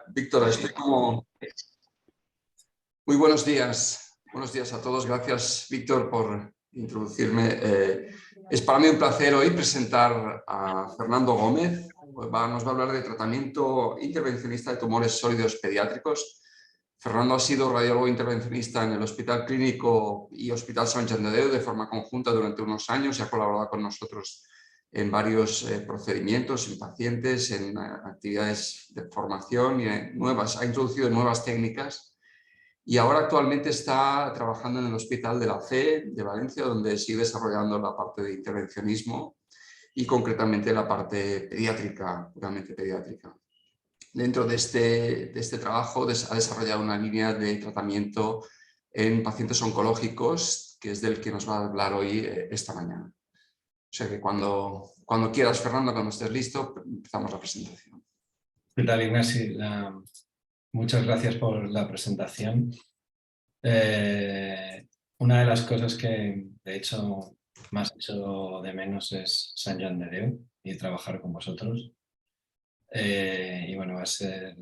Víctor, estoy como... Muy buenos días. Buenos días a todos. Gracias, Víctor, por introducirme. Es para mí un placer hoy presentar a Fernando Gómez. Nos va a hablar de tratamiento intervencionista de tumores sólidos pediátricos. Fernando ha sido radiólogo intervencionista en el Hospital Clínico y Hospital Sant Joan de Déu de forma conjunta durante unos años y ha colaborado con nosotros en varios procedimientos, en pacientes, en actividades de formación y ha introducido nuevas técnicas y ahora actualmente está trabajando en el Hospital de la Fe de Valencia, donde sigue desarrollando la parte de intervencionismo y concretamente la parte pediátrica, puramente pediátrica. Dentro de este trabajo ha desarrollado una línea de tratamiento en pacientes oncológicos, que es del que nos va a hablar hoy esta mañana. O sea que cuando quieras, Fernando, cuando estés listo, empezamos la presentación. ¿Qué tal, Ignacio? Muchas gracias por la presentación. Una de las cosas que, de hecho, más echo de menos es Sant Joan de Déu y trabajar con vosotros. Y bueno, va a ser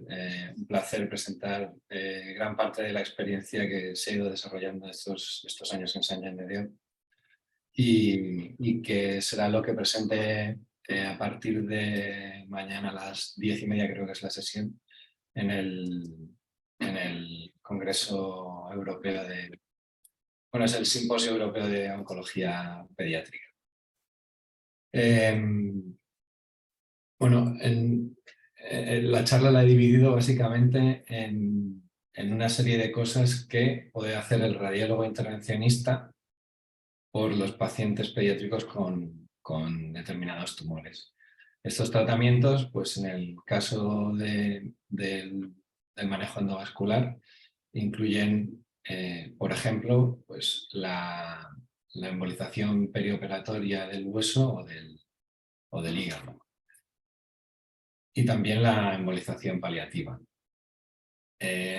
un placer presentar gran parte de la experiencia que se ha ido desarrollando estos años en Sant Joan de Déu. Y que será lo que presente a partir de mañana a las 10:30, creo que es la sesión, en el Congreso Europeo es el Simposio Europeo de Oncología Pediátrica. La charla la he dividido básicamente en una serie de cosas que puede hacer el radiólogo intervencionista por los pacientes pediátricos con determinados tumores. Estos tratamientos, pues en el caso del manejo endovascular, incluyen, por ejemplo, pues la embolización perioperatoria del hueso o del hígado. Y también la embolización paliativa.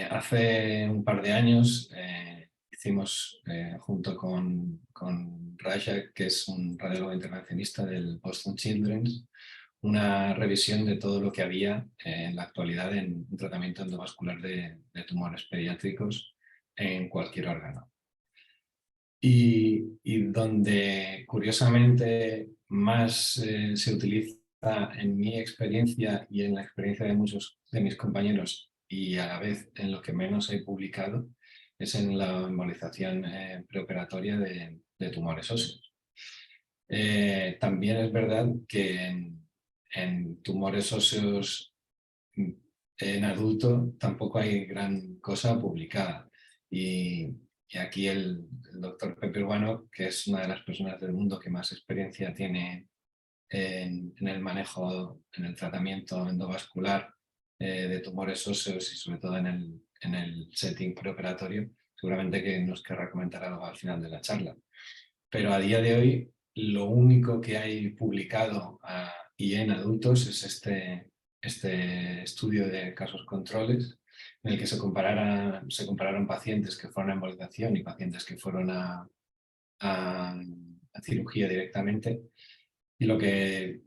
Hace un par de años hicimos, junto con Raja, que es un radiólogo intervencionista del Boston Children's, una revisión de todo lo que había en la actualidad en un tratamiento endovascular de tumores pediátricos en cualquier órgano. Y donde, curiosamente, más se utiliza en mi experiencia y en la experiencia de muchos de mis compañeros, y a la vez en lo que menos he publicado, es en la embolización preoperatoria de tumores óseos. También es verdad que en tumores óseos en adulto tampoco hay gran cosa publicada. Y aquí el doctor Pepe Urbano, que es una de las personas del mundo que más experiencia tiene en el manejo, en el tratamiento endovascular de tumores óseos y sobre todo en el setting preoperatorio, seguramente que nos querrá comentar algo al final de la charla. Pero a día de hoy lo único que hay publicado y en adultos es este estudio de casos controles en el que se compararon pacientes que fueron a embolización y pacientes que fueron a cirugía directamente. Y lo que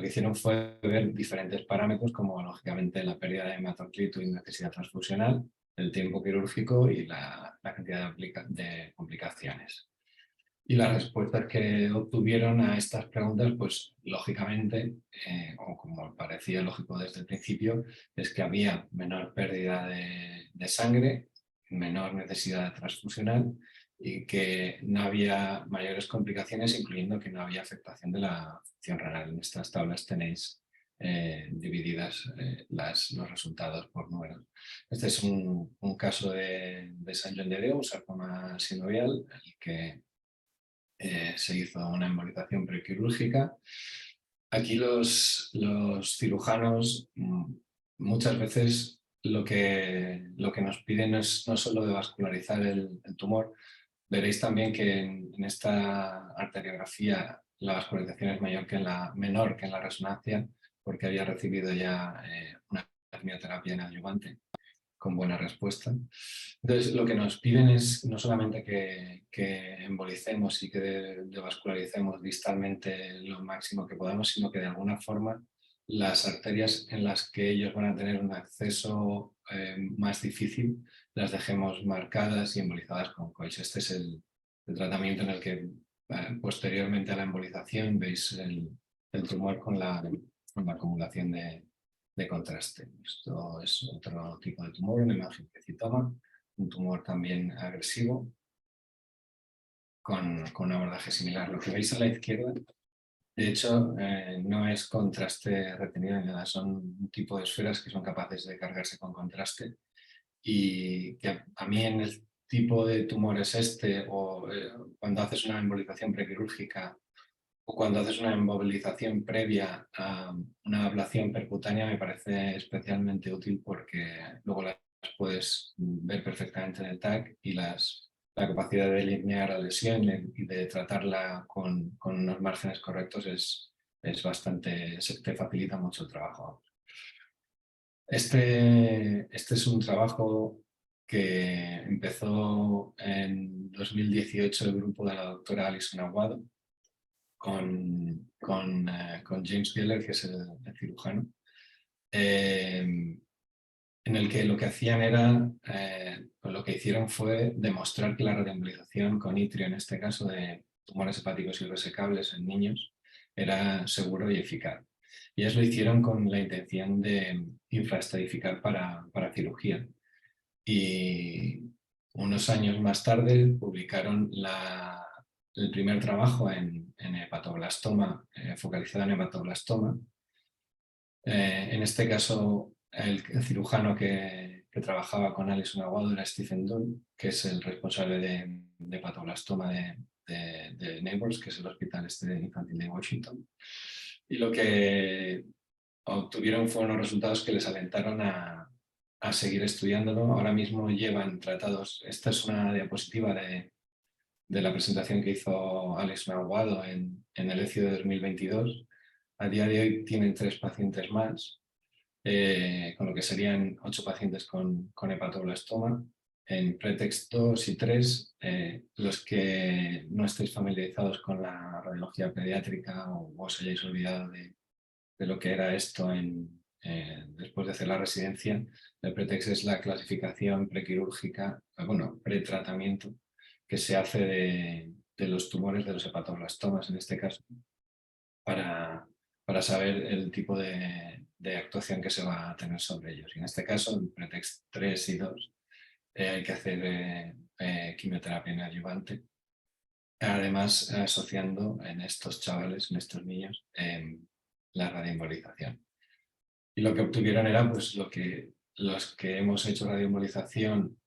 hicieron fue ver diferentes parámetros, como lógicamente la pérdida de hematoclito y necesidad transfusional, el tiempo quirúrgico y la cantidad de complicaciones. Y las respuestas que obtuvieron a estas preguntas, pues lógicamente, o como parecía lógico desde el principio, es que había menor pérdida de sangre, menor necesidad transfusional y que no había mayores complicaciones, incluyendo que no había afectación de la función renal. En estas tablas tenéis divididas los resultados por números. Este es un caso de Sant Joan de Déu, un sarcoma sinovial, en el que se hizo una embolización prequirúrgica. Aquí los cirujanos muchas veces lo que nos piden es no solo de vascularizar el tumor. Veréis también que en esta arteriografía la vascularización es menor que en la resonancia, porque había recibido ya una quimioterapia en adyuvante con buena respuesta. Entonces, lo que nos piden es no solamente que embolicemos y que devascularicemos distalmente lo máximo que podamos, sino que de alguna forma las arterias en las que ellos van a tener un acceso más difícil las dejemos marcadas y embolizadas con coils. Este es el tratamiento en el que posteriormente a la embolización veis el tumor con la acumulación de contraste. Esto es otro tipo de tumor, un hemangiocitoma, un tumor también agresivo con un abordaje similar. Lo que veis a la izquierda, de hecho, no es contraste retenido ni nada, son un tipo de esferas que son capaces de cargarse con contraste y que a mí en el tipo de tumores o cuando haces una embolización prequirúrgica o cuando haces una embolización previa a una ablación percutánea me parece especialmente útil porque luego las puedes ver perfectamente en el TAC y la capacidad de delinear la lesión y de tratarla con unos márgenes correctos es bastante, te facilita mucho el trabajo. Este es un trabajo que empezó en 2018 el grupo de la doctora Alison Aguado con James Geller, que es el cirujano, en el que lo que hacían era, pues lo que hicieron fue demostrar que la radioembolización con itrio, en este caso de tumores hepáticos irresecables en niños, era seguro y eficaz. Y ellos lo hicieron con la intención de infraestratificar para cirugía. Y unos años más tarde publicaron el primer trabajo en hepatoblastoma, focalizado en hepatoblastoma. En este caso, el cirujano que trabajaba con Alison Aguado era Stephen Dunn, que es el responsable de hepatoblastoma de Neighbors, que es el hospital infantil de Washington. Y lo que obtuvieron fueron los resultados que les alentaron a seguir estudiándolo. Ahora mismo llevan tratados, esta es una diapositiva de la presentación que hizo Alex Aguado en el ECIO de 2022. A día de hoy tienen 3 pacientes más, con lo que serían 8 pacientes con hepatoblastoma. En PRETEXT 2 y 3, los que no estéis familiarizados con la radiología pediátrica o os hayáis olvidado de lo que era esto después de hacer la residencia, el PRETEXT es la clasificación prequirúrgica, bueno, pretratamiento, que se hace de los tumores de los hepatoblastomas, en este caso, para saber el tipo de actuación que se va a tener sobre ellos. Y en este caso, en PRETEXT 3 y 2, hay que hacer quimioterapia neoadyuvante, además asociando en estos chavales, en estos niños, la radioembolización. Y lo que obtuvieron era pues los que hemos hecho radioembolización,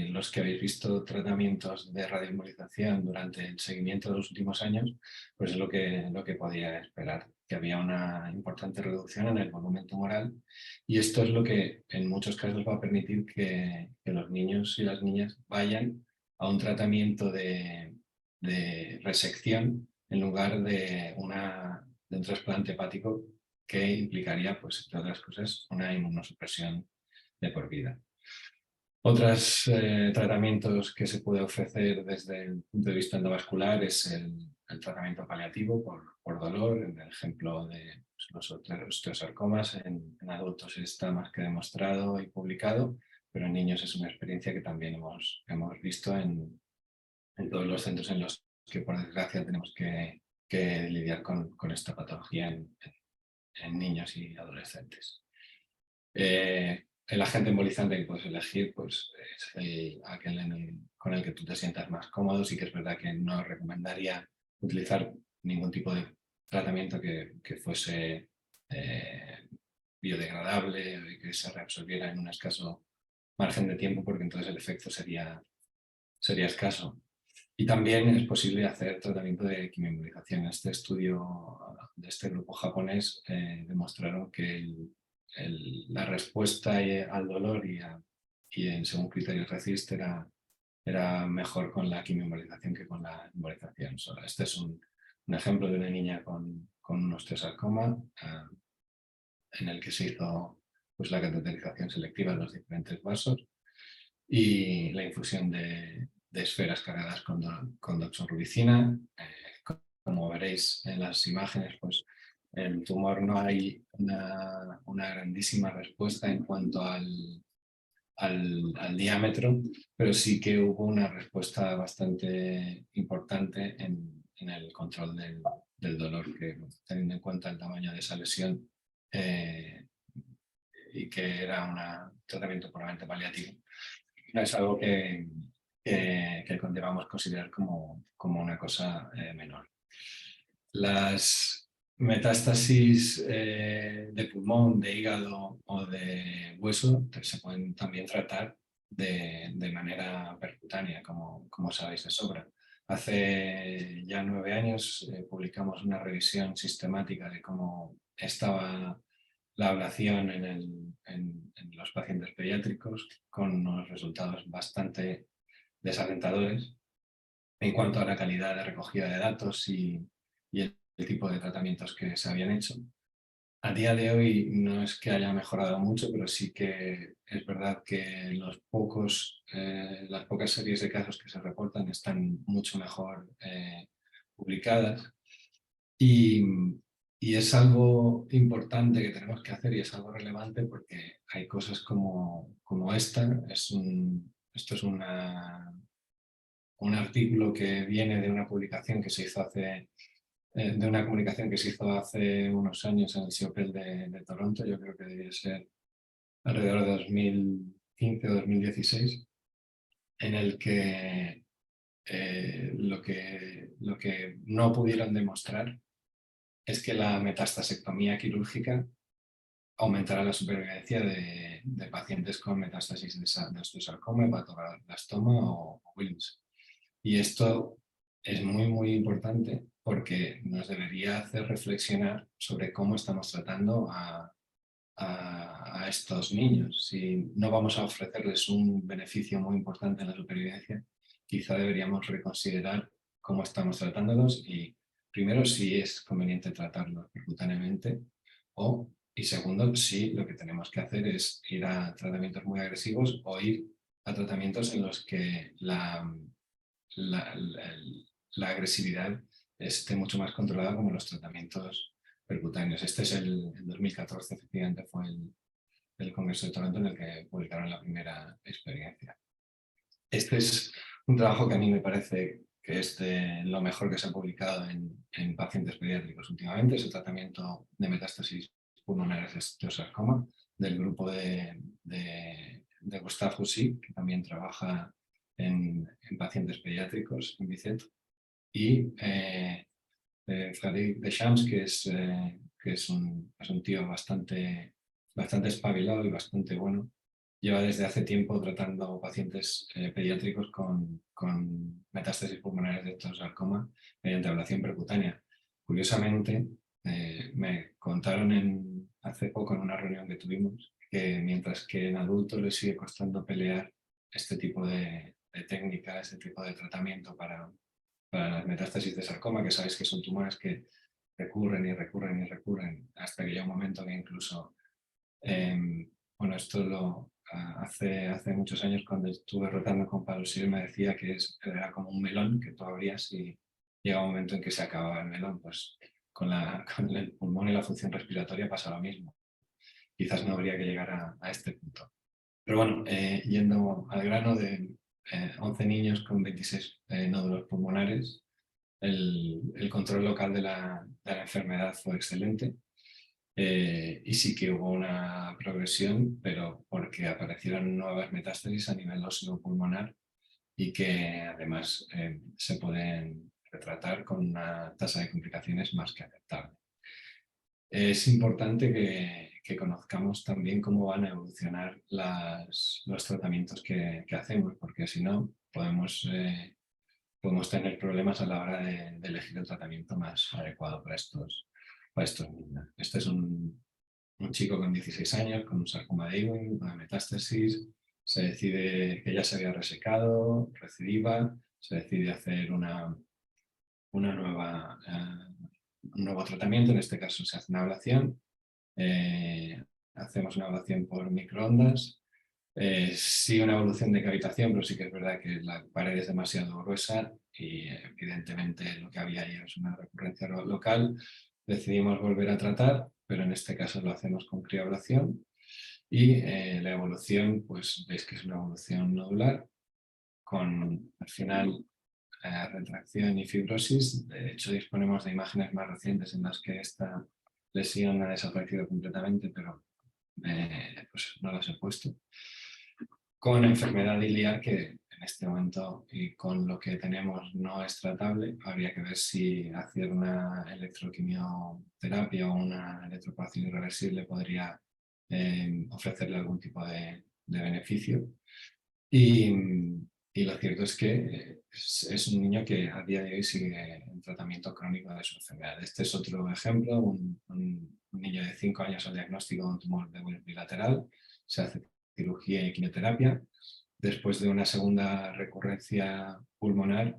los que habéis visto tratamientos de radioembolización durante el seguimiento de los últimos años, pues es lo que podía esperar, que había una importante reducción en el volumen tumoral, y esto es lo que en muchos casos va a permitir que los niños y las niñas vayan a un tratamiento de resección en lugar de un trasplante hepático que implicaría, pues, entre otras cosas, una inmunosupresión de por vida. Otros tratamientos que se puede ofrecer desde el punto de vista endovascular es el tratamiento paliativo por dolor. En el ejemplo de los osteosarcomas, en adultos está más que demostrado y publicado, pero en niños es una experiencia que también hemos visto en todos los centros en los que, por desgracia, tenemos que lidiar con esta patología en niños y adolescentes. El agente embolizante que puedes elegir pues, es aquel con el que tú te sientas más cómodo. Sí que es verdad que no recomendaría utilizar ningún tipo de tratamiento que fuese biodegradable y que se reabsorbiera en un escaso margen de tiempo, porque entonces el efecto sería escaso. Y también es posible hacer tratamiento de quimioembolización. Este estudio de este grupo japonés demostraron que la respuesta al dolor y según criterios RECIST era mejor con la quimioembolización que con la embolización sola. Este es un ejemplo de una niña con un osteosarcoma en el que se hizo pues, la cateterización selectiva de los diferentes vasos y la infusión de esferas cargadas con doxorubicina. Como veréis en las imágenes, pues el tumor no hay una grandísima respuesta en cuanto al diámetro, pero sí que hubo una respuesta bastante importante en el control del dolor, que teniendo en cuenta el tamaño de esa lesión y que era un tratamiento puramente paliativo, no es algo que debamos considerar como una cosa menor. Las metástasis de pulmón, de hígado o de hueso se pueden también tratar de manera percutánea, como sabéis de sobra. Hace ya 9 años publicamos una revisión sistemática de cómo estaba la ablación en los pacientes pediátricos, con unos resultados bastante desalentadores en cuanto a la calidad de recogida de datos y el tipo de tratamientos que se habían hecho. A día de hoy no es que haya mejorado mucho, pero sí que es verdad que las pocas series de casos que se reportan están mucho mejor publicadas. Y es algo importante que tenemos que hacer y es algo relevante porque hay cosas como esta. Esto es un artículo que viene de una publicación que se hizo de una comunicación que se hizo hace unos años en el CIOPEL de Toronto. Yo creo que debía ser alrededor de 2015 o 2016, en el que lo que no pudieron demostrar es que la metastasectomía quirúrgica aumentará la supervivencia de pacientes con metástasis de osteosarcoma, hepatoblastoma o Wilms. Y esto es muy, muy importante porque nos debería hacer reflexionar sobre cómo estamos tratando a estos niños. Si no vamos a ofrecerles un beneficio muy importante en la supervivencia, quizá deberíamos reconsiderar cómo estamos tratándolos y, primero, si es conveniente tratarlos percutáneamente y segundo, si lo que tenemos que hacer es ir a tratamientos muy agresivos o ir a tratamientos en los que la agresividad esté mucho más controlada, como los tratamientos percutáneos. Este es el 2014, efectivamente, fue el Congreso de Toronto en el que publicaron la primera experiencia. Este es un trabajo que a mí me parece que es de lo mejor que se ha publicado en pacientes pediátricos últimamente. Es el tratamiento de metástasis pulmonares de osteosarcoma del grupo de Gustave Roussy, que también trabaja en pacientes pediátricos en Vicet, y Frédéric Deschamps, que es un tío bastante espabilado y bastante bueno. Lleva desde hace tiempo tratando pacientes pediátricos con metástasis pulmonares de osteosarcoma mediante ablación percutánea. Curiosamente, me contaron hace poco en una reunión que tuvimos que mientras que en adultos les sigue costando pelear este tipo de técnica, este tipo de tratamiento para las metástasis de sarcoma, que sabéis que son tumores que recurren y recurren y recurren hasta que llega un momento que incluso, bueno, esto hace muchos años cuando estuve rotando con Pablo Silva me decía que era como un melón que tú abrías y llega un momento en que se acababa el melón. Pues con el pulmón y la función respiratoria pasa lo mismo. Quizás no habría que llegar a este punto. Pero bueno, yendo al grano, de 11 niños con 26 nódulos pulmonares, el control local de la enfermedad fue excelente y sí que hubo una progresión, pero porque aparecieron nuevas metástasis a nivel óseo pulmonar y que además se pueden retratar con una tasa de complicaciones más que aceptable. Es importante que conozcamos también cómo van a evolucionar los tratamientos que hacemos, porque si no podemos tener problemas a la hora de elegir el tratamiento más adecuado para estos niños. Este es un chico con 16 años, con un sarcoma de Ewing, una metástasis. Se decide que ya se había resecado, recidiva, se decide hacer un nuevo tratamiento. En este caso se hace una ablación. Hacemos una ablación por microondas. Sí, una evolución de cavitación, pero sí que es verdad que la pared es demasiado gruesa y evidentemente lo que había ahí es una recurrencia local. decidimos volver a tratar, pero en este caso lo hacemos con crioablación. Y la evolución, pues veis que es una evolución nodular, con al final retracción y fibrosis. De hecho, disponemos de imágenes más recientes en las que esta lesión ha desaparecido completamente, pero pues no las he puesto. Con enfermedad iliar que en este momento y con lo que tenemos no es tratable, habría que ver si hacer una electroquimioterapia o una electroporación irreversible podría ofrecerle algún tipo de beneficio. Y lo cierto es que es un niño que a día de hoy sigue en tratamiento crónico de su enfermedad. Este es otro ejemplo, un niño de 5 años al diagnóstico de un tumor de Wilms bilateral, se hace cirugía y quimioterapia. Después de una segunda recurrencia pulmonar,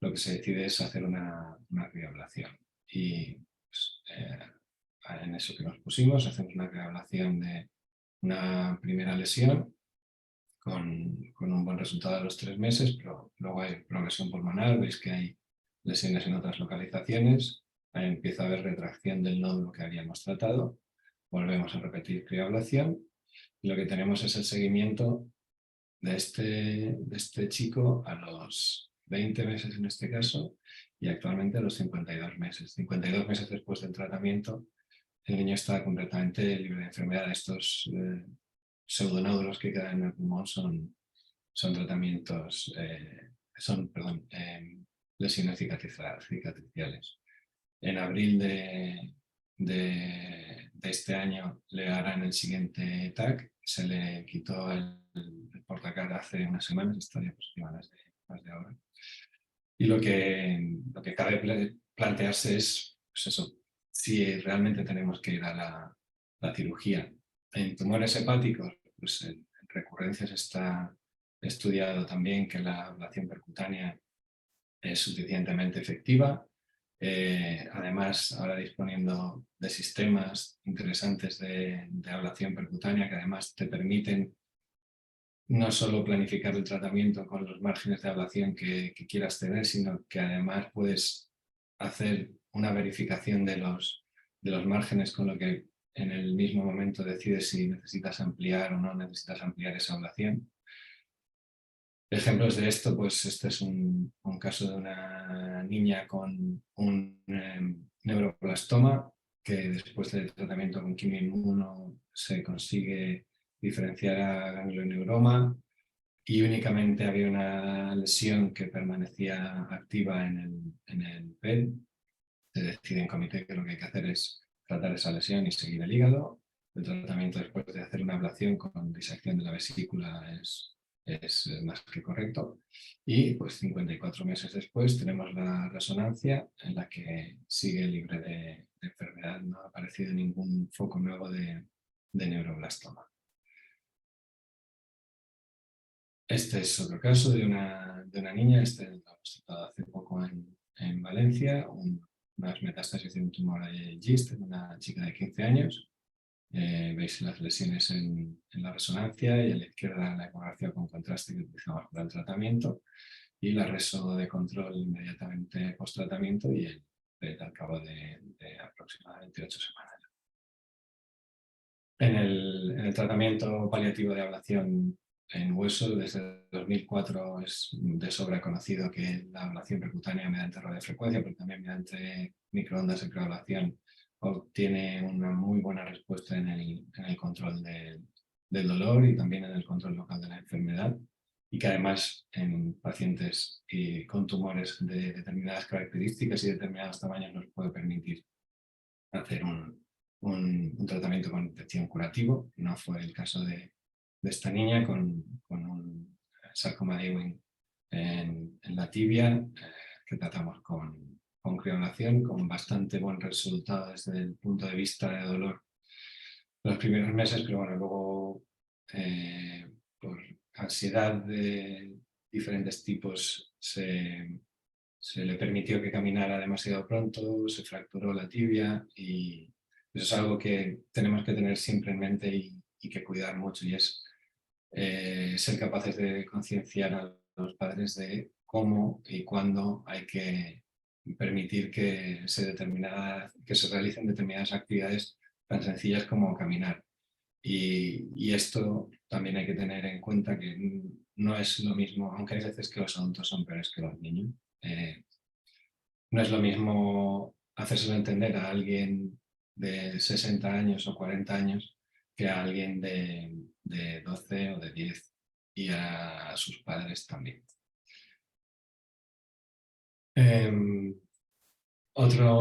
lo que se decide es hacer una crioablación. Y pues, en eso que nos pusimos, hacemos una crioablación de una primera lesión con un buen resultado a los 3 meses, pero luego hay progresión pulmonar, veis que hay lesiones en otras localizaciones, ahí empieza a haber retracción del nódulo que habíamos tratado, volvemos a repetir crioablación y lo que tenemos es el seguimiento de este chico a los 20 meses en este caso y actualmente a los 52 meses. 52 meses después del tratamiento, el niño está completamente libre de enfermedad. Estos pseudonódulos que quedan en el pulmón son tratamientos, lesiones cicatriciales. En abril de este año le harán el siguiente TAC, se le quitó el portacara hace unas semanas, esta diapositiva más de ahora. Y lo que cabe plantearse es, pues eso, si realmente tenemos que ir a la cirugía. En tumores hepáticos, pues en recurrencias está estudiado también que la ablación percutánea es suficientemente efectiva. Además, ahora disponiendo de sistemas interesantes de ablación percutánea que además te permiten no solo planificar el tratamiento con los márgenes de ablación que quieras tener, sino que además puedes hacer una verificación de los márgenes, con lo que en el mismo momento decides si necesitas ampliar o no necesitas ampliar esa ablación. Ejemplos de esto, pues este es un caso de una niña con un neuroblastoma que después del tratamiento con quimioinmuno se consigue diferenciar a ganglioneuroma y únicamente había una lesión que permanecía activa en el PET. Se decide en comité que lo que hay que hacer es tratar esa lesión y seguir el hígado. El tratamiento después de hacer una ablación con disección de la vesícula es más que correcto. Y pues 54 meses después tenemos la resonancia en la que sigue libre de enfermedad. No ha aparecido ningún foco nuevo de neuroblastoma. Este es otro caso de una niña, este lo hemos tratado hace poco en Valencia, unas metástasis de un tumor de GIST en una chica de 15 años. Veis las lesiones en la resonancia y a la izquierda la ecografía con contraste que utilizamos para el tratamiento y la reso de control inmediatamente post tratamiento y el PET al cabo de aproximadamente 8 semanas. En el tratamiento paliativo de ablación en hueso, desde 2004 es de sobra conocido que la ablación percutánea mediante radiofrecuencia, pero también mediante microondas de preablación, obtiene una muy buena respuesta en el control del dolor y también en el control local de la enfermedad, y que además en pacientes con tumores de determinadas características y determinados tamaños nos puede permitir hacer un tratamiento con infección curativo. No fue el caso de esta niña con un sarcoma de Ewing en la tibia, que tratamos con crioablación, con bastante buen resultado desde el punto de vista de dolor los primeros meses, pero bueno, luego por ansiedad de diferentes tipos se le permitió que caminara demasiado pronto, se fracturó la tibia y eso es algo que tenemos que tener siempre en mente y que cuidar mucho, y es ser capaces de concienciar a los padres de cómo y cuándo hay que permitir que se realicen determinadas actividades tan sencillas como caminar. Y esto también hay que tener en cuenta que no es lo mismo, aunque hay veces que los adultos son peores que los niños. No es lo mismo hacérselo entender a alguien de 60 años o 40 años que a alguien de 12 o de 10 y a sus padres también. Otra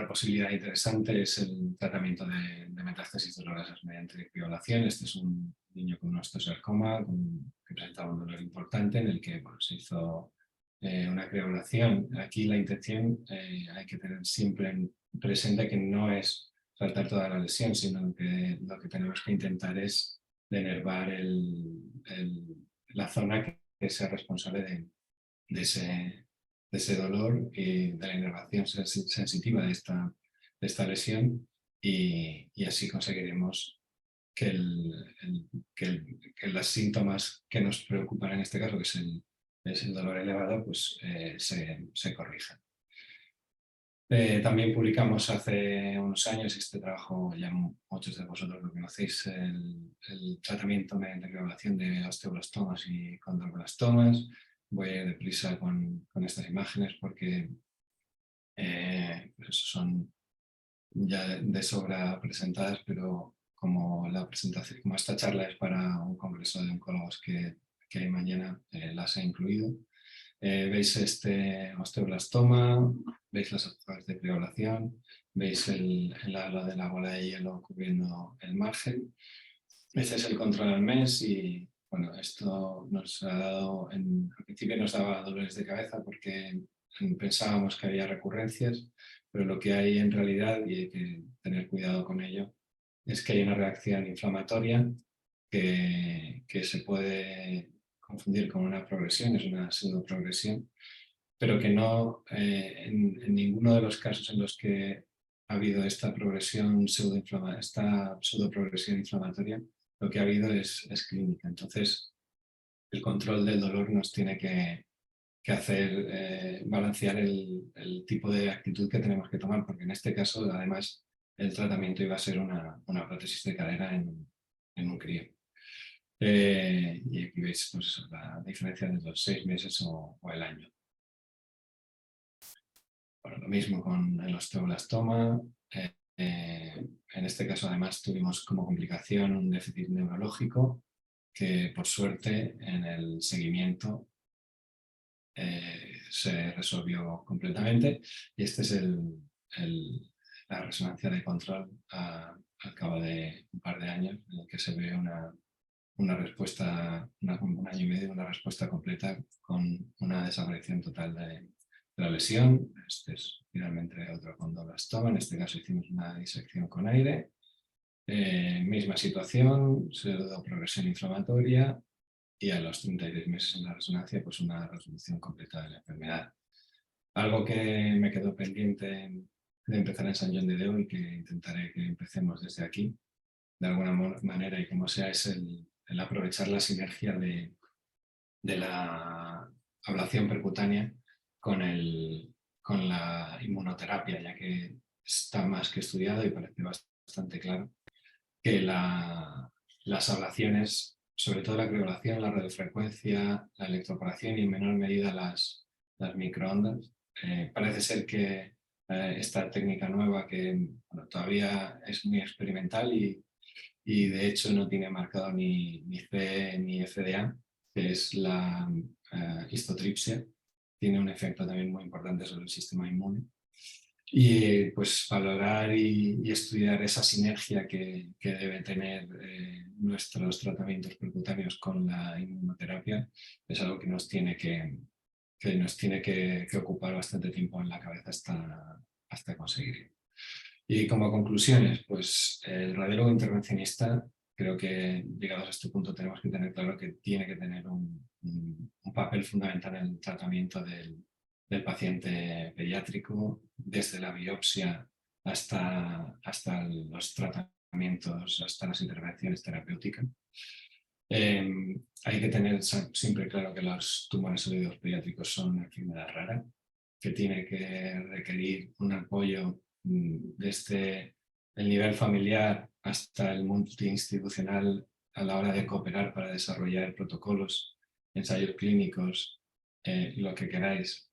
posibilidad interesante es el tratamiento de metástasis dolorosas mediante criolación. Este es un niño con un osteosarcoma que presentaba un dolor importante en el que se hizo una criolación. Aquí la intención hay que tener siempre presente que no es tratar toda la lesión, sino que lo que tenemos que intentar es denervar la zona que sea responsable de ese dolor y de la inervación sensitiva de esta lesión y así conseguiremos que los síntomas que nos preocupan en este caso, que es el dolor elevado, pues se corrijan. También publicamos hace unos años, este trabajo ya muchos de vosotros lo conocéis, el tratamiento mediante criolación de osteoblastomas y condroblastomas. Voy a ir deprisa con estas imágenes porque pues son ya de sobra presentadas, pero como esta charla es para un congreso de oncólogos que hay mañana, las he incluido. Veis este osteoblastoma, veis las hojas de criolación, veis el halo de la bola de hielo cubriendo el margen. Este es el control al mes y bueno, esto nos ha dado, al principio nos daba dolores de cabeza porque pensábamos que había recurrencias, pero lo que hay en realidad, y hay que tener cuidado con ello, es que hay una reacción inflamatoria que se puede confundir con una progresión, es una pseudoprogresión, pero que no, en ninguno de los casos en los que ha habido esta pseudoprogresión inflamatoria, lo que ha habido es clínica. Entonces, el control del dolor nos tiene que hacer balancear el tipo de actitud que tenemos que tomar, porque en este caso, además, el tratamiento iba a ser una prótesis de cadera en un crío. Y aquí veis pues eso, la diferencia de los 6 meses o el año. Bueno, lo mismo con el osteoblastoma. En este caso, además, tuvimos como complicación un déficit neurológico que, por suerte, en el seguimiento se resolvió completamente. Y este es la resonancia de control al cabo de un par de años, en el que se ve una respuesta, un año y medio, una respuesta completa con una desaparición total de la lesión. Este es finalmente otro condroblastoma. En este caso hicimos una disección con aire. Misma situación, pseudoprogresión inflamatoria y a los 36 meses en la resonancia, pues una resolución completa de la enfermedad. Algo que me quedó pendiente de empezar en Sant Joan de Déu y que intentaré que empecemos desde aquí, de alguna manera y como sea, es el aprovechar la sinergia de la ablación percutánea con la inmunoterapia, ya que está más que estudiado y parece bastante claro que las ablaciones, sobre todo la criolación, la radiofrecuencia, la electroporación y en menor medida las microondas, parece ser que esta técnica nueva que todavía es muy experimental y de hecho no tiene marcado ni CE ni FDA, que es la histotripsia, tiene un efecto también muy importante sobre el sistema inmune. Y pues valorar y estudiar esa sinergia que deben tener nuestros tratamientos percutáneos con la inmunoterapia es algo que nos tiene que ocupar bastante tiempo en la cabeza hasta conseguirlo. Y como conclusiones, pues el radiólogo intervencionista, creo que llegados a este punto tenemos que tener claro que tiene que tener un papel fundamental en el tratamiento del paciente pediátrico, desde la biopsia hasta los tratamientos, hasta las intervenciones terapéuticas. Hay que tener siempre claro que los tumores sólidos pediátricos son una enfermedad rara que tiene que requerir un apoyo desde el nivel familiar hasta el multiinstitucional a la hora de cooperar para desarrollar protocolos, ensayos clínicos, lo que queráis,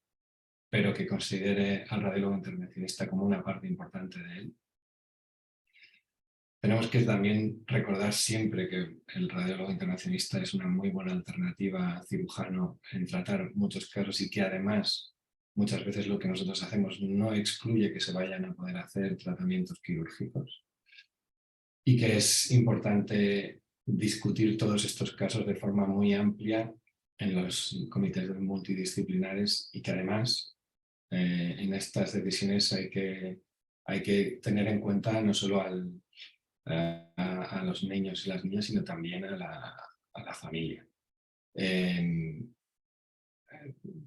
pero que considere al radiólogo intervencionista como una parte importante de él. Tenemos que también recordar siempre que el radiólogo intervencionista es una muy buena alternativa al cirujano en tratar muchos casos y que además muchas veces lo que nosotros hacemos no excluye que se vayan a poder hacer tratamientos quirúrgicos y que es importante discutir todos estos casos de forma muy amplia en los comités multidisciplinares y que además en estas decisiones hay que tener en cuenta no solo a los niños y las niñas, sino también a la familia.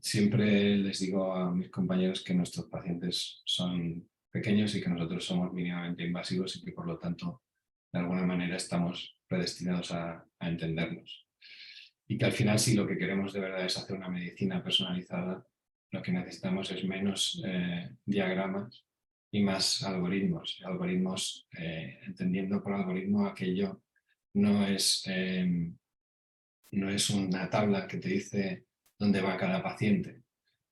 Siempre les digo a mis compañeros que nuestros pacientes son pequeños y que nosotros somos mínimamente invasivos y que por lo tanto de alguna manera estamos predestinados a entendernos. Y que al final si lo que queremos de verdad es hacer una medicina personalizada, lo que necesitamos es menos diagramas y más algoritmos. Algoritmos, entendiendo por algoritmo aquello no es una tabla que te dice dónde va cada paciente.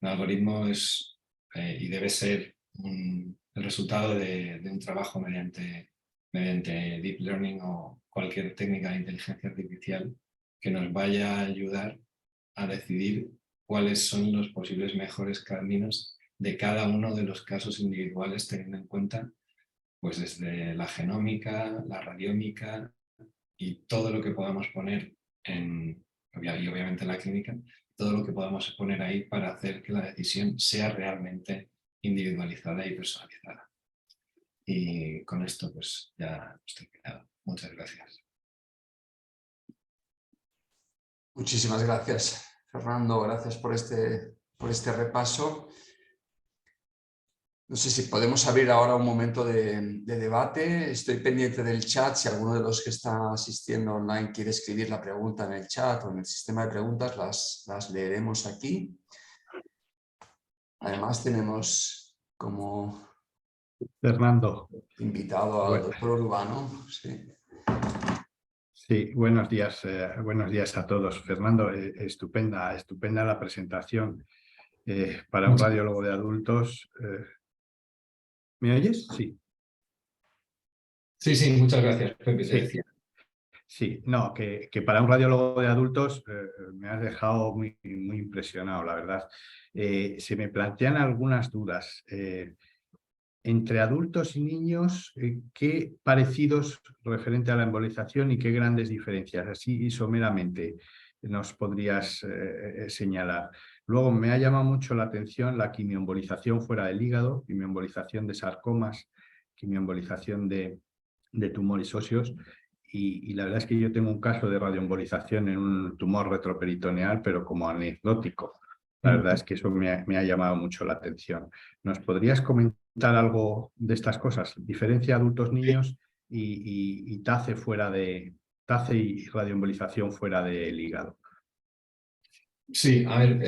El algoritmo es y debe ser el resultado de un trabajo mediante deep learning o cualquier técnica de inteligencia artificial que nos vaya a ayudar a decidir cuáles son los posibles mejores caminos de cada uno de los casos individuales, teniendo en cuenta pues desde la genómica, la radiómica y todo lo que podamos poner y obviamente la clínica, todo lo que podamos poner ahí para hacer que la decisión sea realmente individualizada y personalizada. Y con esto pues ya estoy quedado. Muchas gracias. Muchísimas gracias, Fernando. Gracias por este repaso. No sé si podemos abrir ahora un momento de debate. Estoy pendiente del chat. Si alguno de los que está asistiendo online quiere escribir la pregunta en el chat o en el sistema de preguntas, las leeremos aquí. Además tenemos como Fernando. invitado al doctor Urbano. Sí. Sí, buenos días a todos. Fernando, estupenda la presentación para un radiólogo de adultos. ¿Me oyes? Sí. Sí, muchas gracias, Pepe, te decía. Sí, no, que para un radiólogo de adultos me has dejado muy impresionado, la verdad. Se me plantean algunas dudas. Entre adultos y niños, ¿qué parecidos referente a la embolización y qué grandes diferencias? Así someramente nos podrías señalar. Luego me ha llamado mucho la atención la quimioembolización fuera del hígado, quimioembolización de sarcomas, quimioembolización de tumores óseos. Y la verdad es que yo tengo un caso de radioembolización en un tumor retroperitoneal, pero como anecdótico. La verdad es que eso me ha llamado mucho la atención. ¿Nos podrías comentar algo de estas cosas? Diferencia adultos-niños y TACE y radioembolización fuera del hígado. Sí, a ver,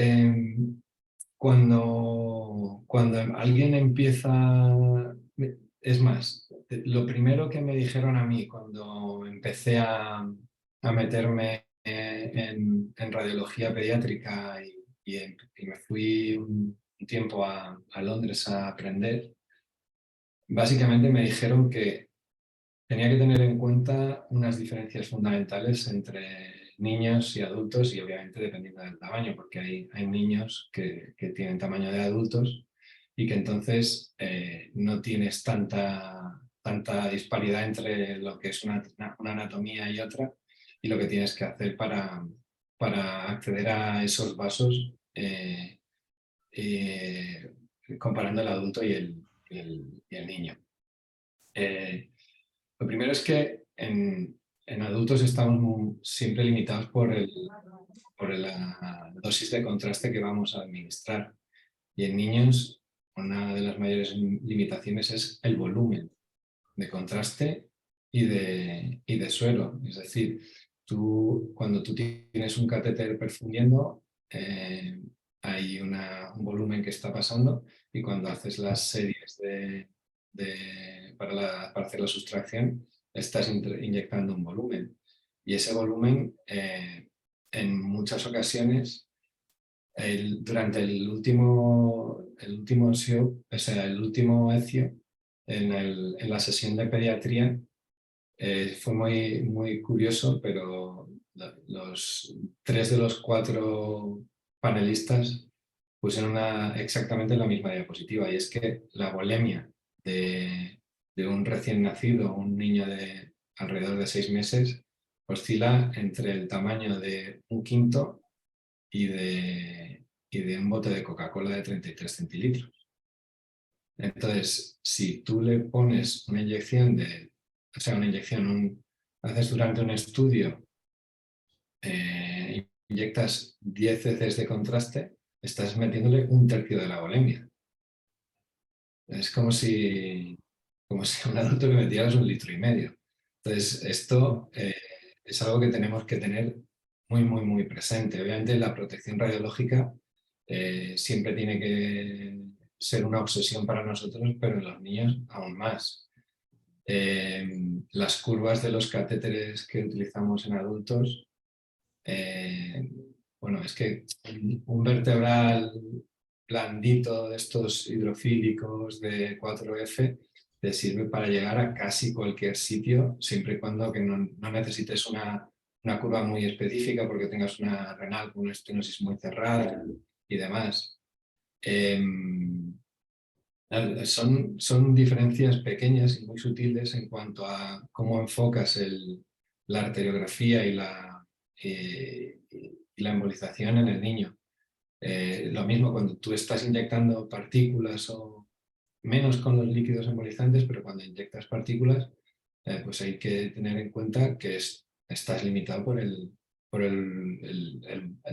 cuando alguien empieza... Es más, lo primero que me dijeron a mí cuando empecé a meterme en radiología pediátrica y me fui un tiempo a Londres a aprender, básicamente me dijeron que tenía que tener en cuenta unas diferencias fundamentales entre niños y adultos y obviamente dependiendo del tamaño, porque hay niños que tienen tamaño de adultos y que entonces no tienes tanta disparidad entre lo que es una anatomía y otra y lo que tienes que hacer para acceder a esos vasos comparando el adulto y el niño. Lo primero es que en adultos estamos siempre limitados por la dosis de contraste que vamos a administrar. Y en niños, una de las mayores limitaciones es el volumen de contraste y de suero. Es decir, cuando tú tienes un catéter perfundiendo, hay un volumen que está pasando y cuando haces las series para hacer la sustracción, estás inyectando un volumen. Y ese volumen, en muchas ocasiones, durante el último show, o sea, el último ECIO, en la sesión de pediatría, fue muy curioso, pero los 3 de los 4 panelistas pusieron exactamente la misma diapositiva, y es que la volemia de un recién nacido, un niño de alrededor de 6 meses, oscila entre el tamaño de un quinto y de un bote de Coca-Cola de 33 centilitros. Entonces, si tú le pones una inyección haces durante un estudio, inyectas 10 veces de contraste, estás metiéndole 1/3 de la volemia. Es como si a un adulto le metieras 1,5 litros. Entonces, esto es algo que tenemos que tener muy presente. Obviamente, la protección radiológica siempre tiene que ser una obsesión para nosotros, pero en los niños aún más. Las curvas de los catéteres que utilizamos en adultos, bueno, es que un vertebral blandito de estos hidrofílicos de 4F te sirve para llegar a casi cualquier sitio, siempre y cuando que no necesites una curva muy específica porque tengas una renal con una estenosis muy cerrada y demás. Son diferencias pequeñas y muy sutiles en cuanto a cómo enfocas la arteriografía y la embolización en el niño. Lo mismo cuando tú estás inyectando partículas o menos con los líquidos embolizantes, pero cuando inyectas partículas, pues hay que tener en cuenta que estás limitado por el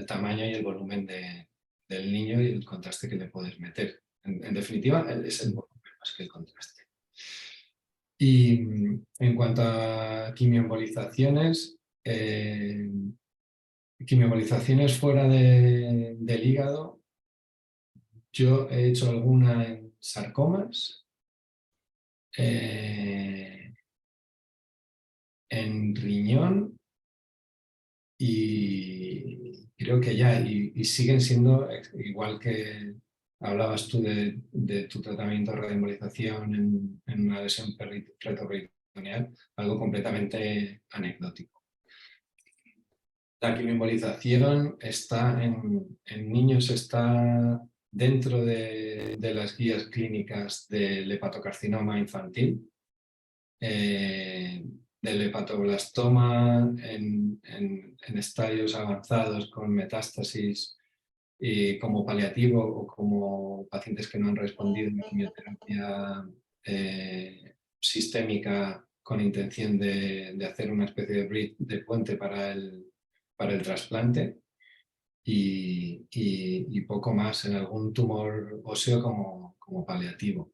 tamaño y el volumen del niño y el contraste que le puedes meter. En definitiva, es el volumen más que el contraste. Y en cuanto a quimioembolizaciones, fuera del hígado, yo he hecho alguna en sarcomas, en riñón, y creo que ya, y siguen siendo, igual que hablabas tú de tu tratamiento de radioembolización en una lesión retroperitoneal, algo completamente anecdótico. La quimioembolización en niños está dentro de las guías clínicas del hepatocarcinoma infantil, del hepatoblastoma en estadios avanzados con metástasis y como paliativo o como pacientes que no han respondido a una quimioterapia sistémica con intención de hacer una especie de bridge, de puente para el trasplante, y poco más en algún tumor óseo como paliativo.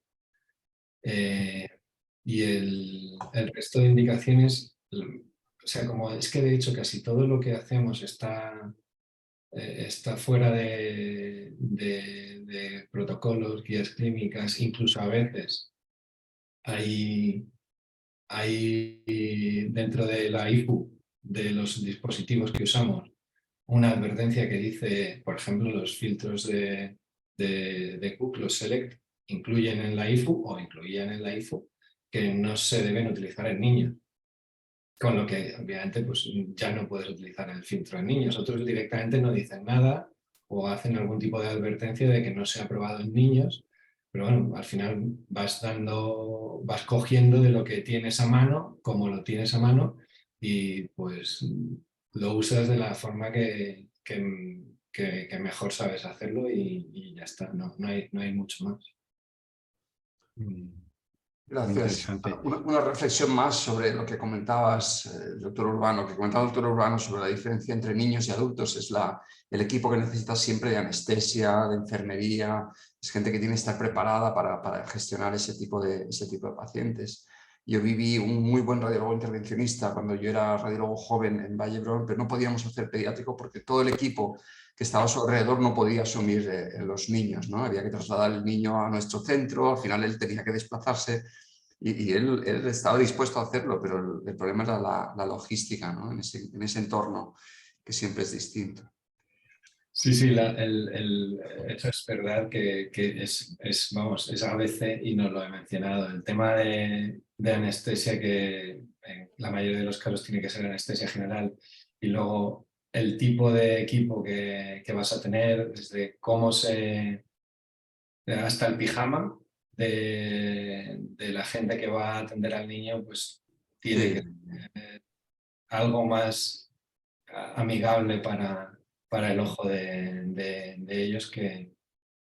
Y el resto de indicaciones, o sea, como es que de hecho casi todo lo que hacemos está fuera de protocolos, guías clínicas, incluso a veces hay dentro de la IFU, de los dispositivos que usamos, una advertencia que dice, por ejemplo, los filtros de Cook, los Select, incluyen en la IFU o incluían en la IFU que no se deben utilizar en niños. Con lo que, obviamente, pues ya no puedes utilizar el filtro en niños. Otros directamente no dicen nada o hacen algún tipo de advertencia de que no se ha probado en niños. Pero bueno, al final vas cogiendo de lo que tienes a mano, como lo tienes a mano, y pues lo usas de la forma que mejor sabes hacerlo, y ya está. No hay mucho más. Gracias. Una reflexión más sobre lo que comentabas, doctor Urbano, sobre la diferencia entre niños y adultos. Es el equipo que necesitas siempre de anestesia, de enfermería, es gente que tiene que estar preparada para gestionar ese tipo de pacientes. Yo viví un muy buen radiólogo intervencionista cuando yo era radiólogo joven en Vallebrón, pero no podíamos hacer pediátrico porque todo el equipo que estaba a su alrededor no podía asumir los niños, ¿no? Había que trasladar el niño a nuestro centro, al final él tenía que desplazarse y él estaba dispuesto a hacerlo, pero el problema era la logística, ¿no? En ese entorno que siempre es distinto. Sí, sí, eso es verdad que vamos, es ABC y no lo he mencionado. El tema de anestesia, que en la mayoría de los casos tiene que ser anestesia general, y luego el tipo de equipo que vas a tener, desde hasta el pijama de la gente que va a atender al niño, pues tiene que Sí. ser algo más amigable para el ojo de ellos que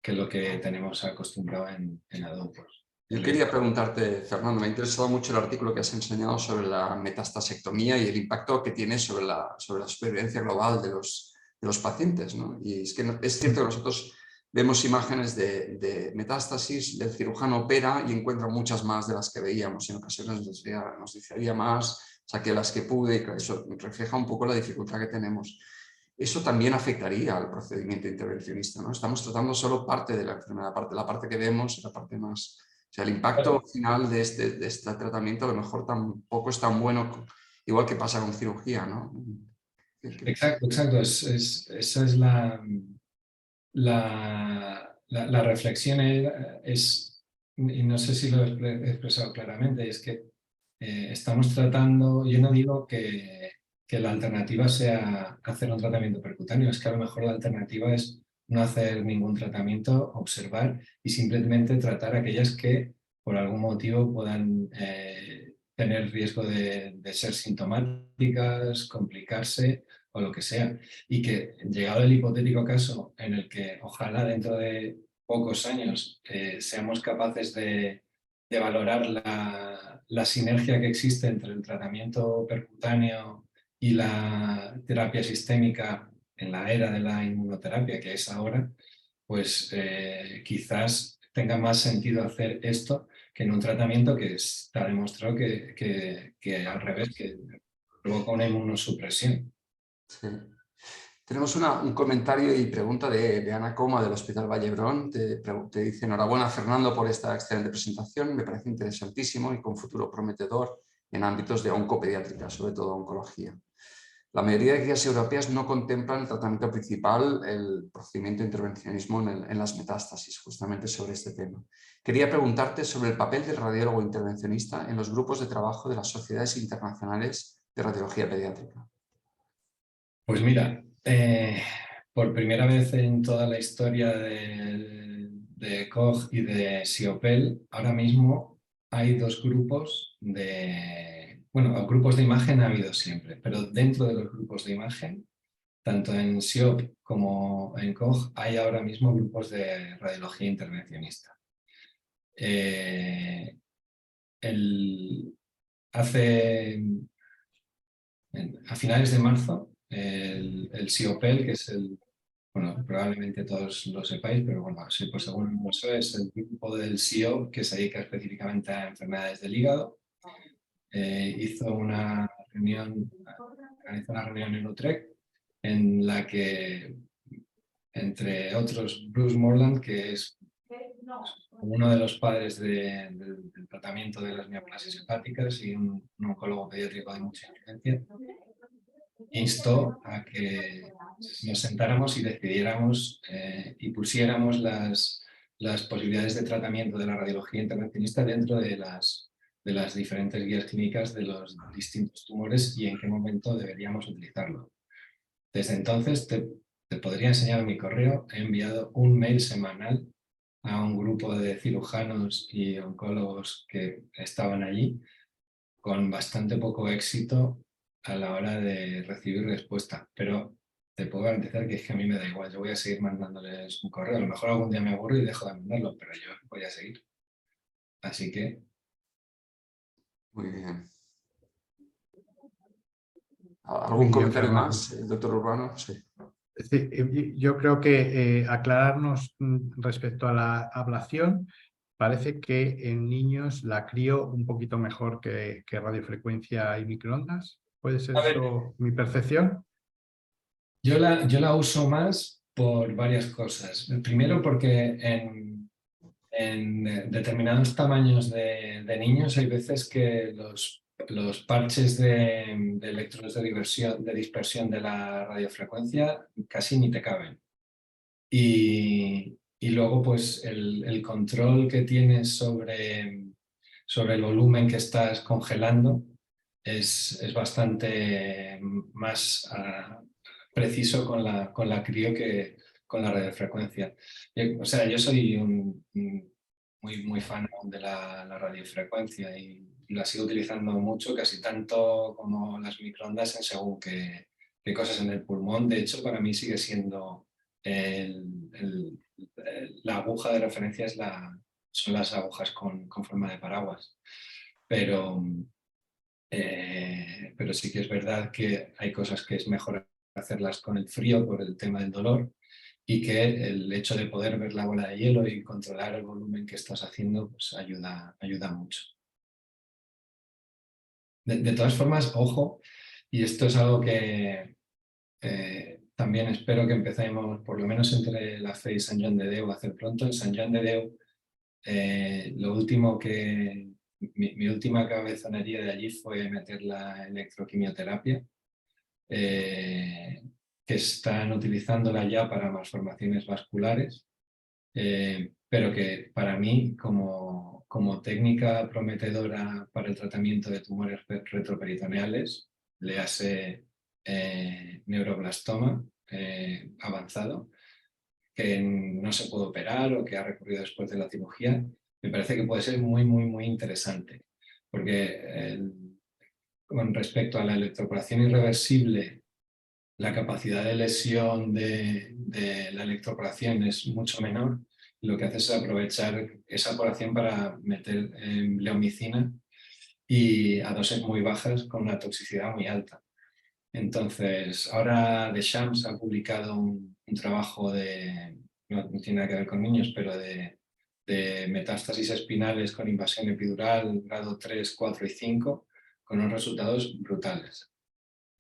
lo que tenemos acostumbrado en adultos. Yo quería preguntarte, Fernando, me ha interesado mucho el artículo que has enseñado sobre la metastasectomía y el impacto que tiene sobre la supervivencia global de los pacientes, ¿no? Y es que es cierto que nosotros vemos imágenes de metástasis, el cirujano opera y encuentra muchas más de las que veíamos. En ocasiones nos decía más, saqué las que pude, y eso refleja un poco la dificultad que tenemos. Eso también afectaría al procedimiento intervencionista, ¿no? Estamos tratando solo parte de la enfermedad, la parte que vemos, la parte más... O sea, el impacto final de este tratamiento a lo mejor tampoco es tan bueno, igual que pasa con cirugía, ¿no? Exacto, exacto. Esa es la reflexión y no sé si lo he expresado claramente, es que estamos tratando, yo no digo que la alternativa sea hacer un tratamiento percutáneo, es que a lo mejor la alternativa es no hacer ningún tratamiento, observar y simplemente tratar aquellas que por algún motivo puedan tener riesgo de ser sintomáticas, complicarse o lo que sea. Y que llegado el hipotético caso en el que ojalá dentro de pocos años seamos capaces de valorar la sinergia que existe entre el tratamiento percutáneo y la terapia sistémica en la era de la inmunoterapia que es ahora, pues quizás tenga más sentido hacer esto que en un tratamiento que está demostrado que al revés, que provoca una inmunosupresión. Sí. Tenemos un comentario y pregunta de Ana Coma del Hospital Vallebrón. Te dice: enhorabuena, Fernando, por esta excelente presentación. Me parece interesantísimo y con futuro prometedor en ámbitos de oncopediátrica, sobre todo oncología. La mayoría de guías europeas no contemplan el tratamiento principal, el procedimiento de intervencionismo en las metástasis, justamente sobre este tema. Quería preguntarte sobre el papel del radiólogo intervencionista en los grupos de trabajo de las sociedades internacionales de radiología pediátrica. Pues mira, por primera vez en toda la historia de Koch y de Siopel, ahora mismo hay dos grupos bueno, grupos de imagen ha habido siempre, pero dentro de los grupos de imagen, tanto en SIOP como en Koch, hay ahora mismo grupos de radiología intervencionista. A finales de marzo, el SIOPEL, que es bueno, probablemente todos lo sepáis, pero bueno, sí, pues según lo sé, es el grupo del SIO que se dedica específicamente a enfermedades del hígado. Organizó una reunión en Utrecht en la que, entre otros, Bruce Moreland, que es uno de los padres del tratamiento de las neoplasias hepáticas y un oncólogo pediátrico de mucha influencia, instó a que nos sentáramos y decidiéramos y pusiéramos las posibilidades de tratamiento de la radiología intervencionista dentro de las diferentes guías clínicas de los distintos tumores y en qué momento deberíamos utilizarlo. Desde entonces te podría enseñar mi correo. He enviado un mail semanal a un grupo de cirujanos y oncólogos que estaban allí, con bastante poco éxito a la hora de recibir respuesta, pero te puedo garantizar que es que a mí me da igual, yo voy a seguir mandándoles un correo, a lo mejor algún día me aburro y dejo de mandarlo, pero yo voy a seguir. Así que... Muy bien. ¿Algún comentario más, doctor Urbano? Sí. Yo creo que aclararnos respecto a la ablación, parece que en niños la crío un poquito mejor que radiofrecuencia y microondas. ¿Puede ser A ver, eso mi percepción? yo la uso más por varias cosas. Primero porque en determinados tamaños de niños hay veces que los parches de electrones de dispersión de la radiofrecuencia casi ni te caben. Y luego pues el control que tienes sobre el volumen que estás congelando es bastante más preciso con la crío que con la radiofrecuencia. O sea, yo soy muy fan de la radiofrecuencia y la sigo utilizando mucho, casi tanto como las microondas en según qué cosas en el pulmón. De hecho, para mí sigue siendo la aguja de referencia son las agujas con forma de paraguas. Pero sí que es verdad que hay cosas que es mejor hacerlas con el frío por el tema del dolor, y que el hecho de poder ver la bola de hielo y controlar el volumen que estás haciendo pues ayuda mucho. De todas formas, ojo, y esto es algo que también espero que empecemos, por lo menos entre la fe y Sant Joan de Déu, a hacer pronto. En Sant Joan de Déu, lo último mi última cabezonería de allí fue meter la electroquimioterapia, que están utilizándola ya para malformaciones vasculares, pero que para mí, como técnica prometedora para el tratamiento de tumores retroperitoneales, le hace neuroblastoma avanzado, que no se puede operar o que ha recurrido después de la cirugía, me parece que puede ser muy interesante, porque con respecto a la electroporación irreversible, la capacidad de lesión de la electroporación es mucho menor. Lo que hace es aprovechar esa poración para meter bleomicina y a dosis muy bajas con una toxicidad muy alta. Entonces, ahora Deschamps ha publicado un trabajo no tiene nada que ver con niños, pero de metástasis espinales con invasión epidural grado 3, 4 y 5, con unos resultados brutales.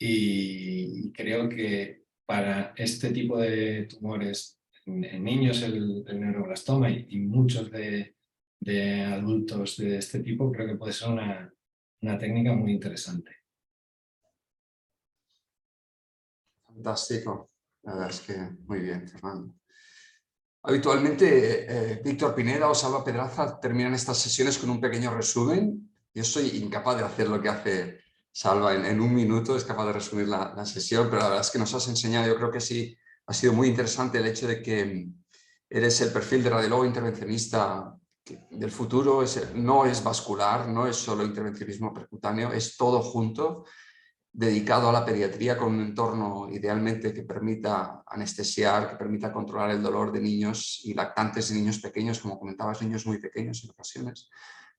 Y creo que para este tipo de tumores en niños, el neuroblastoma y muchos de adultos de este tipo, creo que puede ser una técnica muy interesante. Fantástico. La verdad es que muy bien, Fernando. Habitualmente, Víctor Pineda o Salva Pedraza terminan estas sesiones con un pequeño resumen. Yo soy incapaz de hacer lo que hace Salva en un minuto, es capaz de resumir la sesión, pero la verdad es que nos has enseñado, yo creo que sí, ha sido muy interesante el hecho de que eres el perfil de radiólogo intervencionista del futuro, no es vascular, no es solo intervencionismo percutáneo, es todo junto, dedicado a la pediatría con un entorno idealmente que permita anestesiar, que permita controlar el dolor de niños y lactantes y niños pequeños, como comentabas, niños muy pequeños en ocasiones.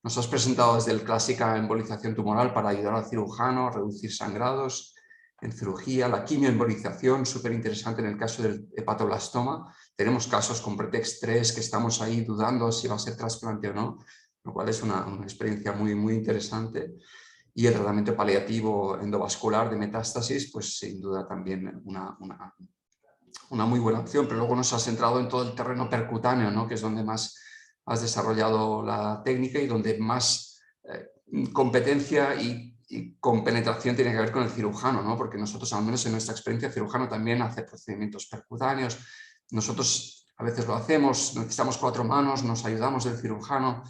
Nos has presentado desde la clásica embolización tumoral para ayudar al cirujano a reducir sangrados en cirugía, la quimioembolización, súper interesante en el caso del hepatoblastoma. Tenemos casos con pretext 3 que estamos ahí dudando si va a ser trasplante o no, lo cual es una experiencia muy interesante. Y el tratamiento paliativo endovascular de metástasis, pues sin duda también una muy buena opción, pero luego nos has centrado en todo el terreno percutáneo, ¿no? Que es donde más has desarrollado la técnica y donde más competencia y con penetración tiene que ver con el cirujano, ¿no? Porque nosotros, al menos en nuestra experiencia, el cirujano también hace procedimientos percutáneos. Nosotros a veces lo hacemos, necesitamos 4 manos, nos ayudamos del cirujano,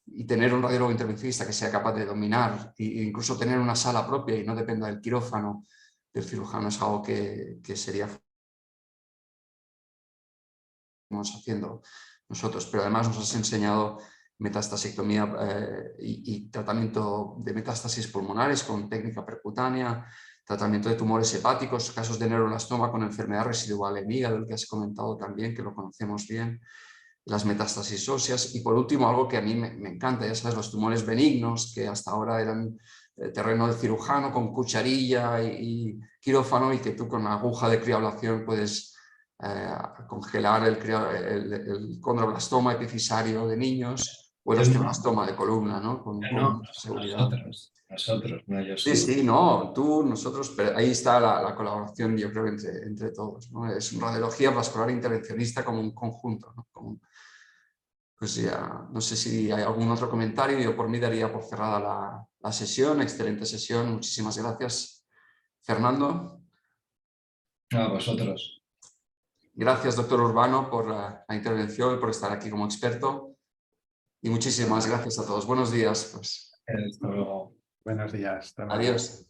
y tener un radiólogo intervencionista que sea capaz de dominar e incluso tener una sala propia y no dependa del quirófano del cirujano es algo que sería haciendo nosotros, pero además nos has enseñado metastasectomía y tratamiento de metástasis pulmonares con técnica percutánea, tratamiento de tumores hepáticos, casos de neuroblastoma con enfermedad residual en hígado, el que has comentado también, que lo conocemos bien, las metástasis óseas y por último algo que a mí me encanta, ya sabes, los tumores benignos que hasta ahora eran terreno del cirujano con cucharilla y quirófano y que tú con aguja de crioablación puedes congelar el condroblastoma epifisario de niños o el osteoblastoma de columna, ¿no? Con No, seguridad. Nosotros, no yo Sí, solo. sí, no, tú, nosotros, pero ahí está la colaboración, yo creo, entre todos, ¿no? Es una radiología vascular intervencionista como un conjunto, ¿no? Pues ya, no sé si hay algún otro comentario. Yo por mí daría por cerrada la sesión. Excelente sesión. Muchísimas gracias, Fernando. A vosotros. Gracias, doctor Urbano, por la intervención, por estar aquí como experto. Y muchísimas gracias a todos. Buenos días. Pues. Hasta luego. Buenos días. Hasta luego. Adiós.